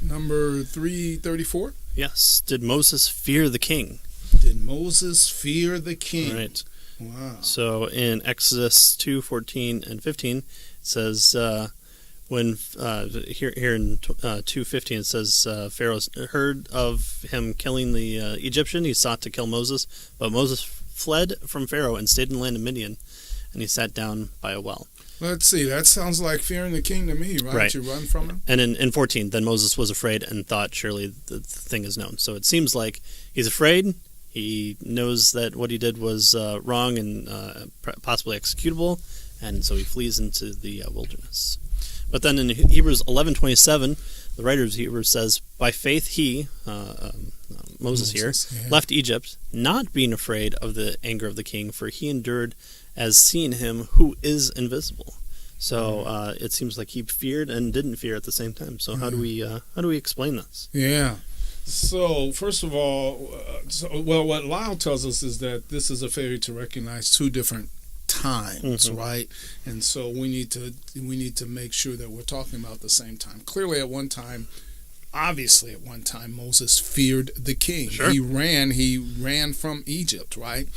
number 334. Yes. Did Moses fear the king? Did Moses fear the king? Right. Wow. So in Exodus 2:14 and 15, it says when here in 2:15 it says Pharaoh heard of him killing the Egyptian. He sought to kill Moses, but Moses fled from Pharaoh and stayed in the land of Midian, and he sat down by a well. Let's see. That sounds like fearing the king to me, right? Right. You run from him. And in 14, then Moses was afraid and thought, surely the thing is known. So it seems like he's afraid. He knows that what he did was wrong and possibly executable, and so he flees into the wilderness. But then in Hebrews 11:27, the writer of Hebrews says, by faith he, Moses here, left Egypt, not being afraid of the anger of the king, for he endured as seeing him who is invisible. So it seems like he feared and didn't fear at the same time. So how do we explain this? Yeah. So first of all, what Lyle tells us is that this is a failure to recognize two different times, right? And so we need to make sure that we're talking about the same time. Clearly, obviously at one time, Moses feared the king. Sure. He ran from Egypt, right?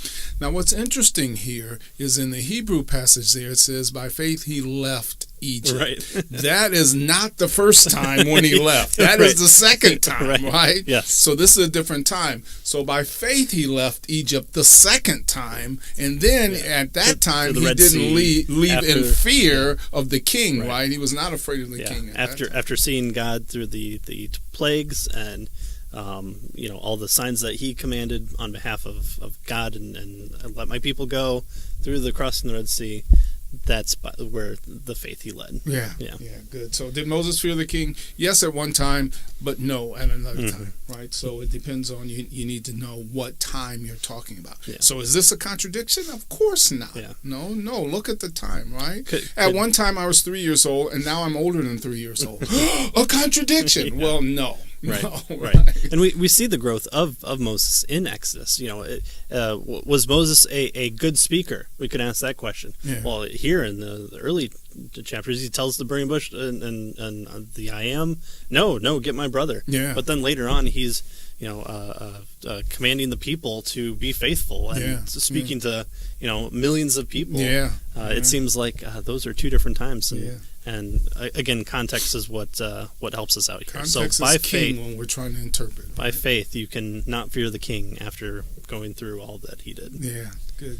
Now, what's interesting here is in the Hebrew passage there, it says, by faith he left Egypt. Right. That is not the first time when he left. That is the second time, right? Yes. So this is a different time. So by faith he left Egypt the second time, and then at that time he didn't leave in fear of the king, right? He was not afraid of the king. After seeing God through the plagues and all the signs that he commanded on behalf of God and let my people go through the crossing the Red Sea. That's where the faith he led. Yeah, good. So did Moses fear the king? Yes, at one time, but no at another time, right? So it depends on you need to know what time you're talking about. Yeah. So is this a contradiction? Of course not. Yeah. No, look at the time, right? At one time I was 3 years old, and now I'm older than 3 years old. A contradiction. Yeah. Well, no. Right, no, right. And we see the growth of Moses in Exodus. Was Moses a good speaker? We could ask that question. Yeah. Well, here in the early chapters, he tells the burning bush and the I am, no, get my brother. Yeah. But then later on, he's commanding the people to be faithful and speaking to millions of people. Yeah. It seems like those are two different times. And again, context is what helps us out here. Context so by is king faith, when we're trying to interpret. By faith, you can not fear the king after going through all that he did. Yeah, good.